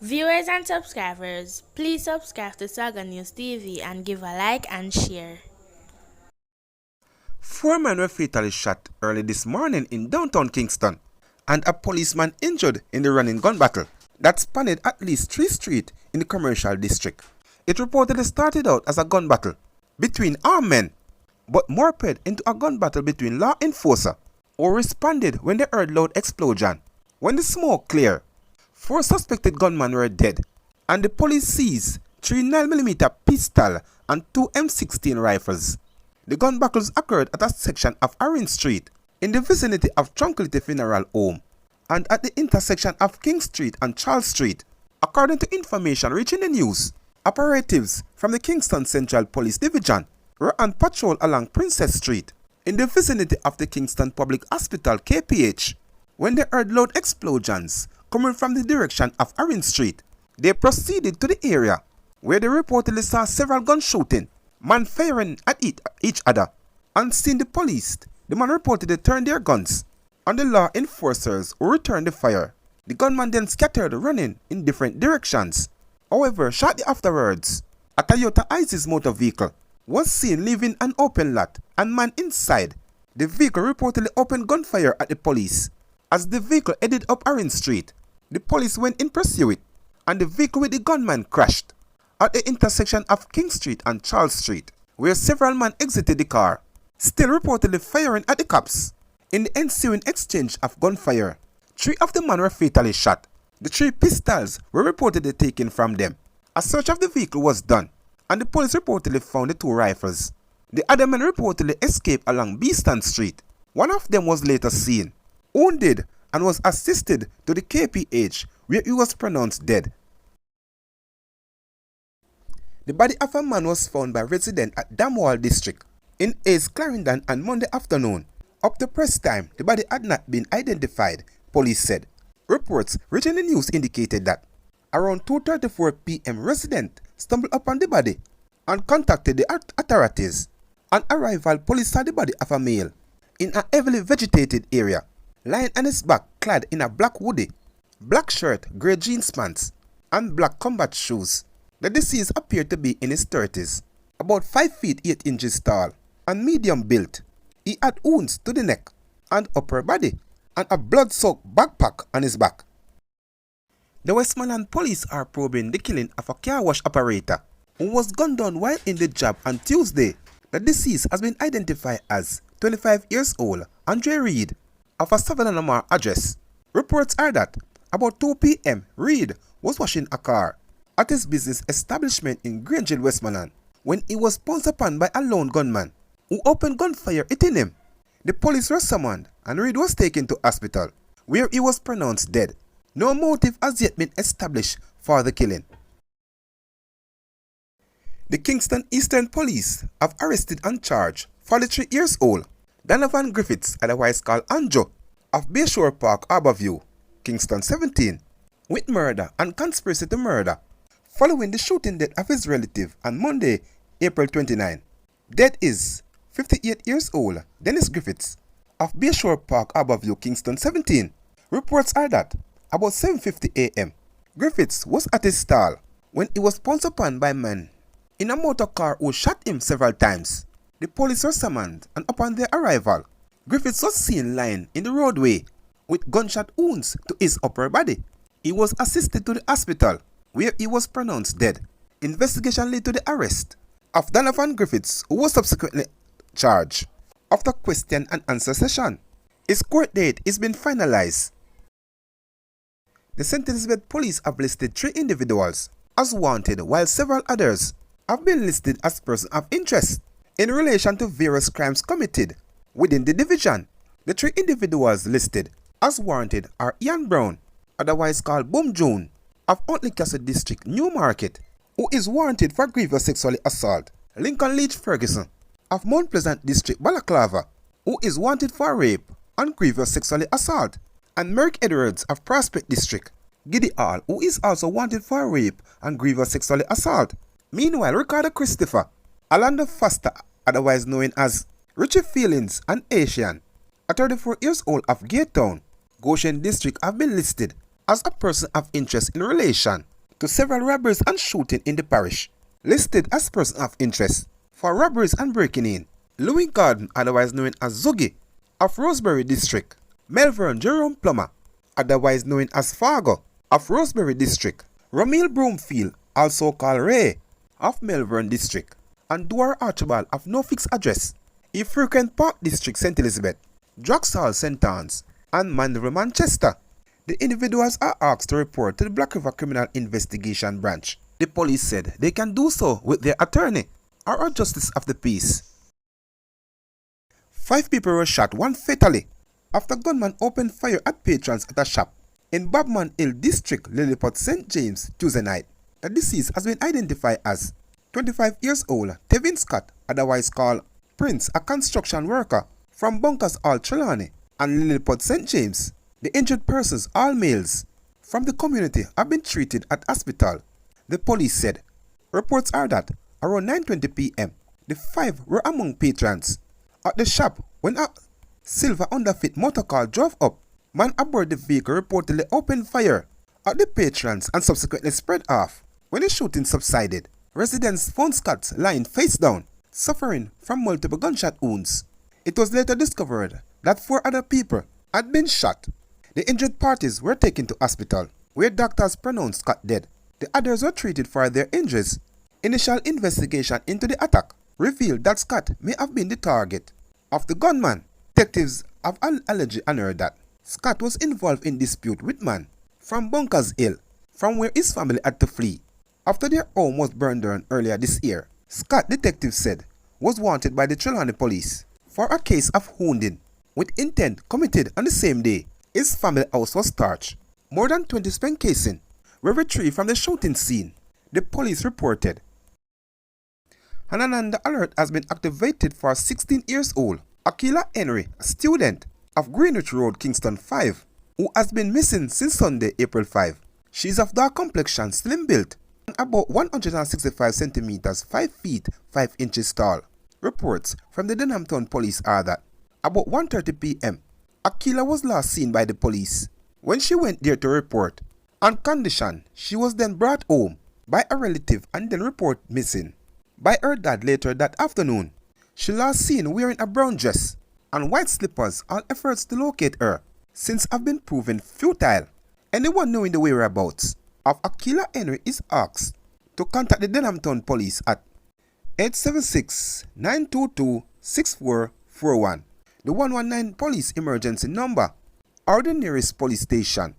Viewers and subscribers, please subscribe to Saga News TV and give a like and share. Four men were fatally shot early this morning in downtown Kingston, and a policeman injured in the running gun battle that spanned at least 3 streets in the commercial district. It reportedly started out as a gun battle between armed men, but morphed into a gun battle between law enforcers, who responded when they heard loud explosion. When the smoke cleared, 4 suspected gunmen were dead, and the police seized 3 9mm pistols and 2 M16 rifles. The gun battles occurred at a section of Orange Street in the vicinity of Tranquility Funeral Home and at the intersection of King Street and Charles Street. According to information reaching the news, operatives from the Kingston Central Police Division were on patrol along Princess Street in the vicinity of the Kingston Public Hospital KPH when they heard loud explosions coming from the direction of Orange Street. They proceeded to the area where they reportedly saw several gun shooting, men firing at each other, and seeing the police. The man reportedly turned their guns on the law enforcers who returned the fire. The gunman then scattered, running in different directions. However, shortly afterwards, a Toyota Isis motor vehicle was seen leaving an open lot, and man inside the vehicle reportedly opened gunfire at the police. As the vehicle headed up Orange Street, the police went in pursuit, and the vehicle with the gunman crashed at the intersection of King Street and Charles Street, where several men exited the car, still reportedly firing at the cops. In the ensuing exchange of gunfire, 3 of the men were fatally shot. The 3 pistols were reportedly taken from them. A search of the vehicle was done, and the police reportedly found the 2 rifles. The other men reportedly escaped along Beeston Street. One of them was later seen, wounded, and was assisted to the KPH, where he was pronounced dead. The body of a man was found by residents at Damwall District in East Clarendon on Monday afternoon. Up to press time, the body had not been identified, police said. Reports reaching the news indicated that around 2:34 p.m. residents stumbled upon the body and contacted the authorities. On arrival, police saw the body of a male in a heavily vegetated area, lying on his back clad in a black hoodie, black shirt, grey jeans pants, and black combat shoes. The deceased appeared to be in his 30s, about 5 feet 8 inches tall, and medium built. He had wounds to the neck and upper body, and a blood-soaked backpack on his back. The Westmoreland police are probing the killing of a car wash operator who was gunned down while in the job on Tuesday. The deceased has been identified as 25 years old Andre Reed of a Savannah address. Reports are that about 2 p.m. Reed was washing a car at his business establishment in Grangeville, Westmoreland, when he was pounced upon by a lone gunman who opened gunfire hitting him. The police were summoned and Reed was taken to hospital, where he was pronounced dead. No motive has yet been established for the killing. The Kingston Eastern Police have arrested and charged 43 years old Donovan Griffiths, otherwise called Anjo, of Bayshore Park, Harborview, Kingston 17, with murder and conspiracy to murder, following the shooting death of his relative on Monday, April 29. Death is 58 years old Dennis Griffiths of Bayshore Park, Harborview, Kingston 17. Reports are that about 7:50 a.m. Griffiths was at his stall when he was pounced upon by men in a motor car who shot him several times. The police were summoned, and upon their arrival, Griffiths was seen lying in the roadway with gunshot wounds to his upper body. He was assisted to the hospital, where he was pronounced dead. Investigation led to the arrest of Donovan Griffiths, who was subsequently charged. After question and answer session, his court date is being finalized. The St. Elizabeth police have listed 3 individuals as wanted, while several others have been listed as persons of interest in relation to various crimes committed within the division. The 3 individuals listed as warranted are Ian Brown, otherwise called Boom June, of Huntley Castle District, Newmarket, who is warranted for grievous sexual assault; Lincoln Leach Ferguson, of Mount Pleasant District, Balaclava, who is wanted for rape and grievous sexual assault; and Merrick Edwards of Prospect District, Giddy Hall, who is also wanted for rape and grievous sexual assault. Meanwhile, Ricardo Christopher, Alanda Foster, otherwise known as Richie Feelings, and Asian, a 34 years old of Gatetown, Goshen District, have been listed as a person of interest in relation to several robberies and shooting in the parish. Listed as person of interest for robberies and breaking in: Louis Gordon, otherwise known as Zuggy, of Rosebery District; Melvern Jerome Plummer, otherwise known as Fargo, of Rosebery District; Romil Broomfield, also called Ray, of Melbourne District; and Dwyer Archibald of no fixed address. He frequent Park District, St. Elizabeth, Draxall, St. Anne's, and Mandeville, Manchester. The individuals are asked to report to the Black River Criminal Investigation Branch. The police said they can do so with their attorney or a justice of the peace. 5 people were shot, 1 fatally, after gunman opened fire at patrons at a shop in Bobman Hill District, Lilliput, St. James, Tuesday night. The deceased has been identified as 25 years old Tevin Scott, otherwise called Prince, a construction worker from Bunkers Hall, Trelawney, and Lilliput, St. James. The injured persons, all males from the community, have been treated at hospital, the police said. Reports are that around 9:20 p.m., the 5 were among patrons at the shop when a silver underfit motorcar drove up. Man aboard the vehicle reportedly opened fire at the patrons and subsequently spread off. When the shooting subsided, residents found Scott lying face down, suffering from multiple gunshot wounds. It was later discovered that 4 other people had been shot. The injured parties were taken to hospital, where doctors pronounced Scott dead. The others were treated for their injuries. Initial investigation into the attack revealed that Scott may have been the target of the gunman. Detectives have allegedly unearthed that Scott was involved in dispute with man from Bunkers Hill, from where his family had to flee after their home was burned down earlier this year. Scott, detectives said, was wanted by the Trelawney police for a case of wounding with intent committed on the same day his family house was torched. More than 20 spent casings were retrieved from the shooting scene, the police reported. An another alert has been activated for 16-year-old Akila Henry, a student of Greenwich Road, Kingston 5, who has been missing since Sunday, April 5. She is of dark complexion, slim built, and about 165 centimeters, 5 feet 5 inches tall. Reports from the Denhamton police are that about 1:30 p.m., Akila was last seen by the police. When she went there to report, on condition, she was then brought home by a relative and then reported missing by her dad later that afternoon. She last seen wearing a brown dress and white slippers. All efforts to locate her since have been proven futile. Anyone knowing the whereabouts of Akila Henry is asked to contact the Denhamton police at 876-922-6441, the 119 police emergency number, or the nearest police station.